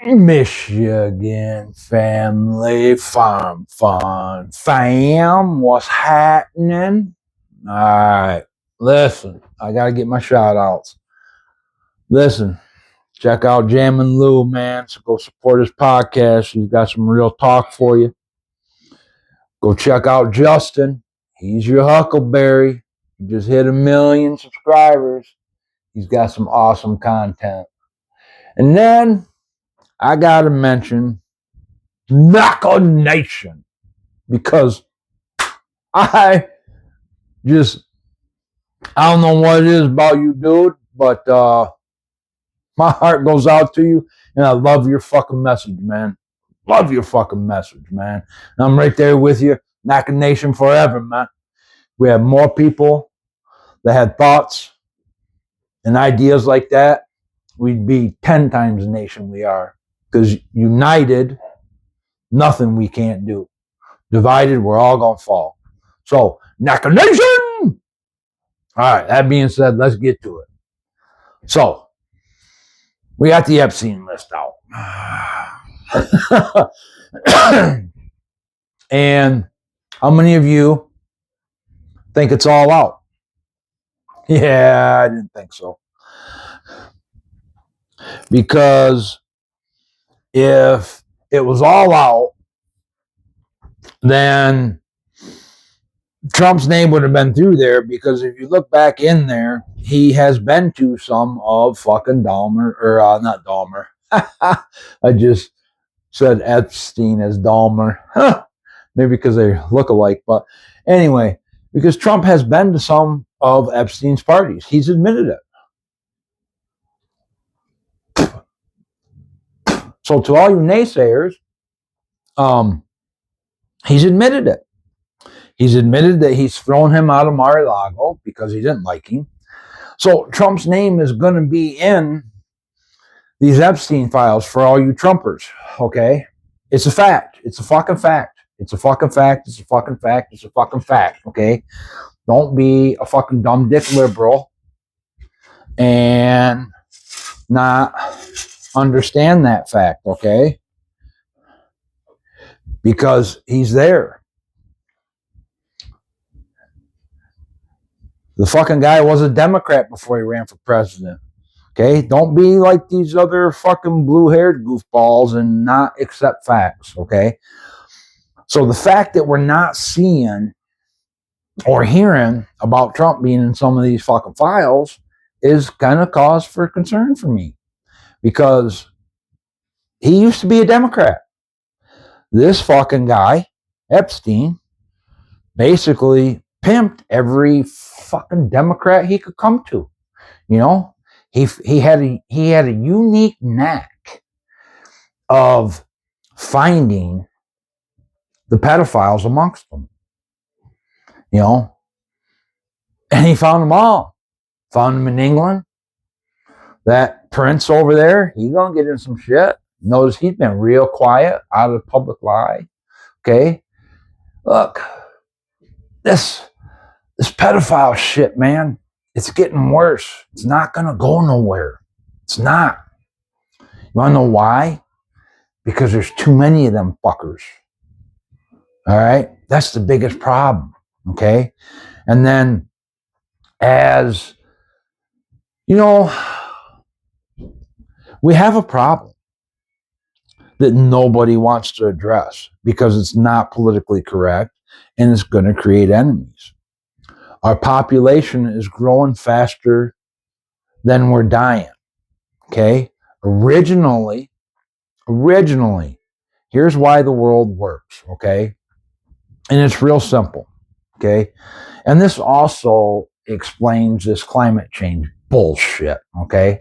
Michigan family farm fun fam, what's happening? All right, listen, I gotta get my shout outs. Listen, check out Jam and Lou, man. So go support his podcast. He's got some real talk for you. Go check out Justin. He's your Huckleberry. He just hit 1 million subscribers. He's got some awesome content. And then I got to mention Knuckle Nation because I don't know what it is about you, dude, but my heart goes out to you and I love your fucking message, man. Love your fucking message, man. And I'm right there with you. Knuckle Nation forever, man. We have more people that had thoughts and ideas like that, we'd be 10 times the nation we are. Because united, nothing we can't do. Divided, we're all going to fall. So, Knuckle Nation! All right, that being said, let's get to it. So, we got the Epstein list out. And how many of you think it's all out? Yeah, I didn't think so. Because if it was all out, then Trump's name would have been through there, because if you look back in there, he has been to some of fucking Dahmer, or not Dahmer. I just said Epstein as Dahmer. Maybe because they look alike. But anyway, because Trump has been to some of Epstein's parties. He's admitted it. So to all you naysayers, he's admitted it. He's admitted that he's thrown him out of Mar-a-Lago because he didn't like him. So Trump's name is going to be in these Epstein files for all you Trumpers, okay? It's a fact. It's a fucking fact. It's a fucking fact. It's a fucking fact. It's a fucking fact, okay? Don't be a fucking dumb dick liberal and not understand that fact, okay? Because he's there. The fucking guy was a Democrat before he ran for president. Okay? Don't be like these other fucking blue-haired goofballs and not accept facts, okay? So the fact that we're not seeing or hearing about Trump being in some of these fucking files is kind of cause for concern for me, because he used to be a Democrat. This fucking guy, Epstein, basically pimped every fucking Democrat he could come to. You know, he had a unique knack of finding the pedophiles amongst them. You know, and he found them all. Found them in England. That prince over there, he's gonna get in some shit. Notice he's been real quiet, out of the public eye. Okay, look, this pedophile shit, man, it's getting worse. It's not gonna go nowhere. It's not. You wanna know why? Because there's too many of them fuckers. All right, that's the biggest problem. Okay, and then as you know, we have a problem that nobody wants to address because it's not politically correct and it's going to create enemies. Our population is growing faster than we're dying. Okay? Originally, here's why the world works. Okay? And it's real simple. Okay? And this also explains this climate change bullshit. Okay?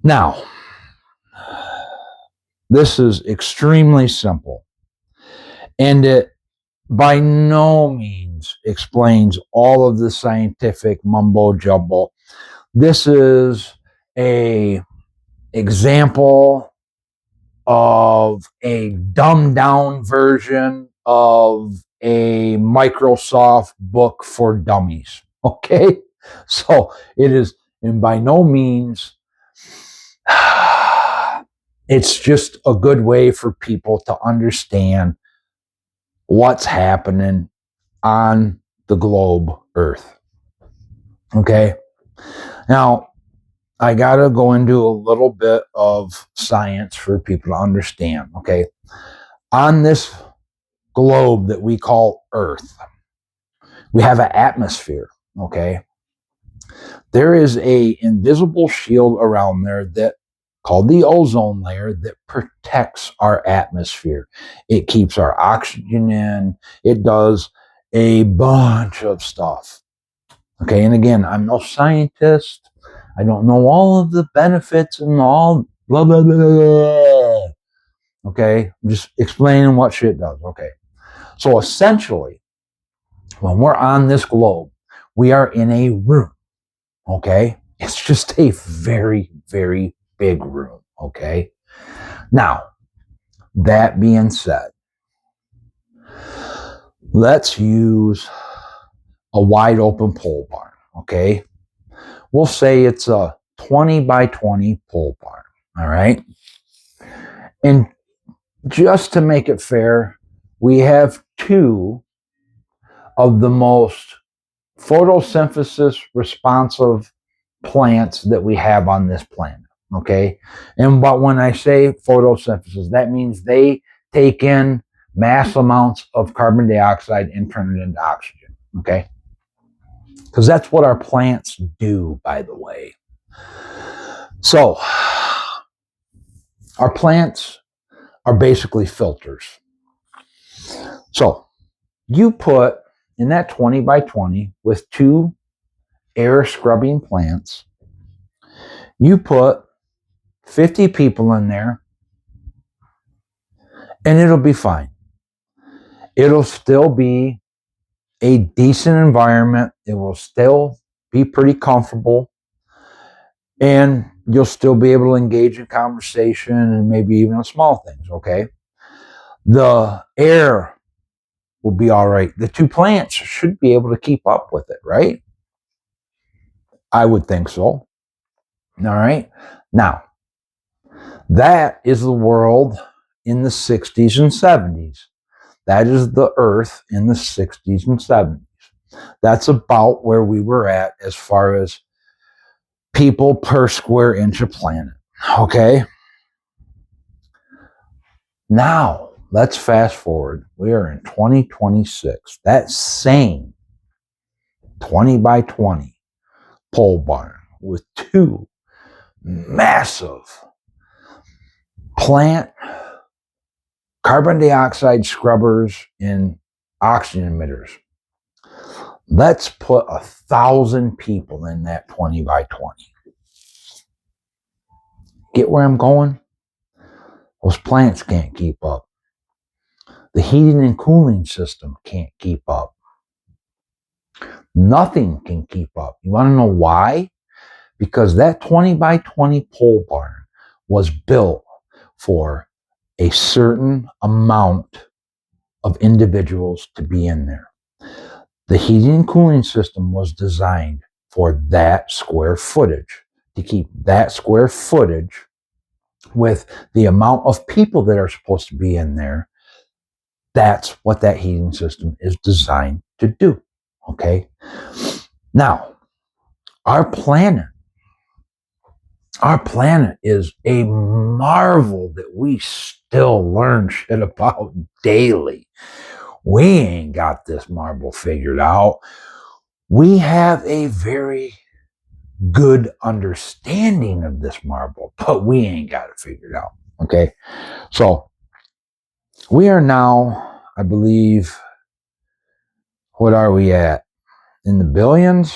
Now, this is extremely simple, and it by no means explains all of the scientific mumbo jumbo. This is a example of a dumbed down version of a Microsoft book for dummies. Okay, so it is And by no means, it's just a good way for people to understand what's happening on the globe Earth. Okay? Now, I got to go into a little bit of science for people to understand. Okay? On this globe that we call Earth, we have an atmosphere. Okay? There is a invisible shield around there that called the ozone layer that protects our atmosphere. It keeps our oxygen in. It does a bunch of stuff. Okay, and again, I'm no scientist. I don't know all of the benefits and all blah, blah, blah, blah. Okay, I'm just explaining what shit does. Okay, so essentially, when we're on this globe, we are in a room. Okay, it's just a very, very big room. Okay, now that being said, let's use a wide open pole barn. Okay, we'll say it's a 20 by 20 pole barn. All right, and just to make it fair, we have two of the most photosynthesis responsive plants that we have on this planet. Okay. And but when I say photosynthesis, that means they take in mass amounts of carbon dioxide and turn it into oxygen. Okay. Because that's what our plants do, by the way. So our plants are basically filters. So you put in that 20 by 20 with two air scrubbing plants, you put 50 people in there and it'll be fine. It'll still be a decent environment. It will still be pretty comfortable. And you'll still be able to engage in conversation and maybe even small things, okay? The air will be all right. The two plants should be able to keep up with it, right? I would think so. All right. Now, that is the world in the 60s and 70s. That is the Earth in the 60s and 70s. That's about where we were at as far as people per square inch of planet. Okay? Now, let's fast forward. We are in 2026. That same 20 by 20 pole barn with two massive plant carbon dioxide scrubbers and oxygen emitters. Let's put 1,000 people in that 20 by 20. Get where I'm going? Those plants can't keep up. The heating and cooling system can't keep up. Nothing can keep up. You want to know why? Because that 20 by 20 pole barn was built for a certain amount of individuals to be in there. The heating and cooling system was designed for that square footage, to keep that square footage with the amount of people that are supposed to be in there. That's what that heating system is designed to do. Okay. Now, our planet is a marvel that we still learn shit about daily. We ain't got this marvel figured out. We have a very good understanding of this marvel, but we ain't got it figured out. Okay. So we are now, I believe, what are we at? In the billions?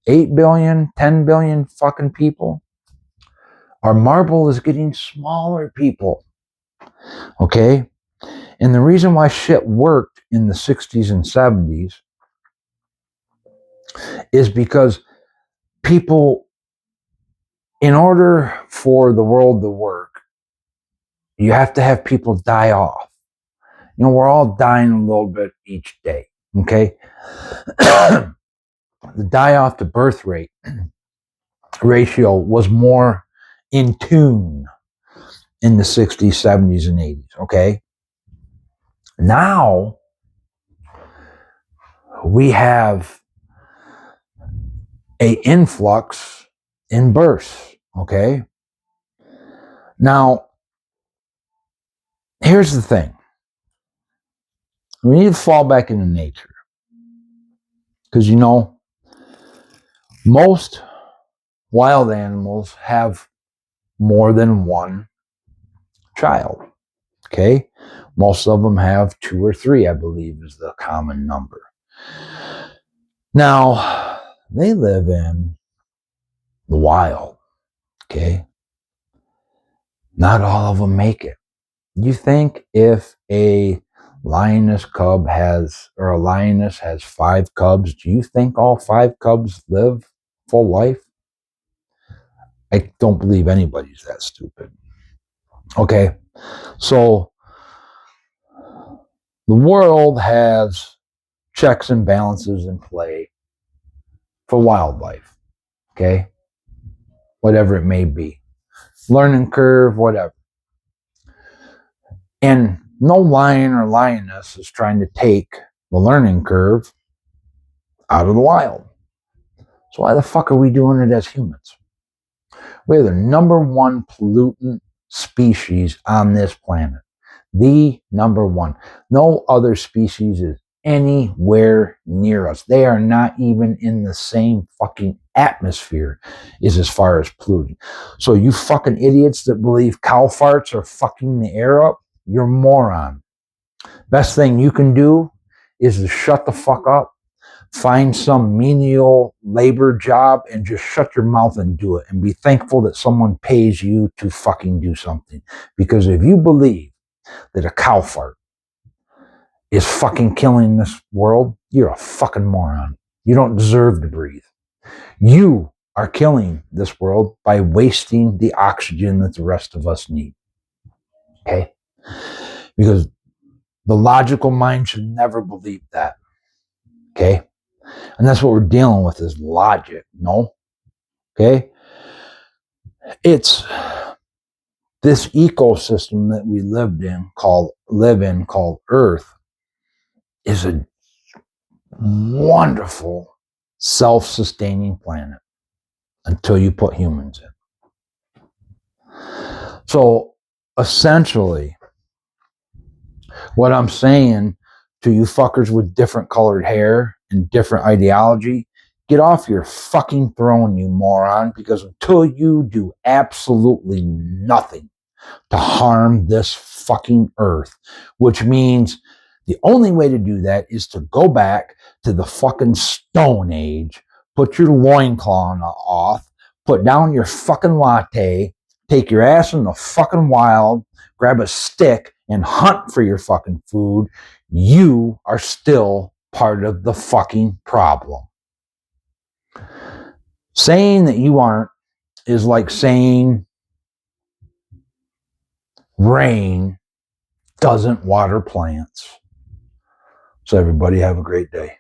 8 billion, 10 billion fucking people. Our marble is getting smaller, people. Okay? And the reason why shit worked in the 60s and 70s is because people, in order for the world to work, you have to have people die off. You know, we're all dying a little bit each day. Okay? The die off to birth rate ratio was more in tune in the 60s, 70s, and 80s, okay? Now, we have a influx in births, okay? Now, here's the thing. We need to fall back into nature. Because, you know, most wild animals have more than one child, okay? Most of them have 2 or 3, I believe, is the common number. Now, they live in the wild, okay? Not all of them make it. You think if a lioness cub has, or a lioness has 5 cubs, do you think all 5 cubs live full life? I don't believe anybody's that stupid. Okay, so the world has checks and balances in play for wildlife, okay? Whatever it may be. Learning curve, whatever. And no lion or lioness is trying to take the learning curve out of the wild. So why the fuck are we doing it as humans? We're the #1 pollutant species on this planet. The #1. No other species is anywhere near us. They are not even in the same fucking atmosphere as far as polluting. So you fucking idiots that believe cow farts are fucking the air up, you're moron. Best thing you can do is to shut the fuck up, find some menial labor job, and just shut your mouth and do it. And be thankful that someone pays you to fucking do something. Because if you believe that a cow fart is fucking killing this world, you're a fucking moron. You don't deserve to breathe. You are killing this world by wasting the oxygen that the rest of us need. Okay? Because the logical mind should never believe that. Okay? And that's what we're dealing with is logic, no? Okay? It's this ecosystem that we live in called Earth is a wonderful self-sustaining planet until you put humans in. So essentially, what I'm saying to you fuckers with different colored hair and different ideology, get off your fucking throne, you moron, because until you do absolutely nothing to harm this fucking earth, which means the only way to do that is to go back to the fucking Stone Age, put your loincloth off, put down your fucking latte, take your ass in the fucking wild, grab a stick and hunt for your fucking food. You are still part of the fucking problem. Saying that you aren't is like saying rain doesn't water plants. So everybody have a great day.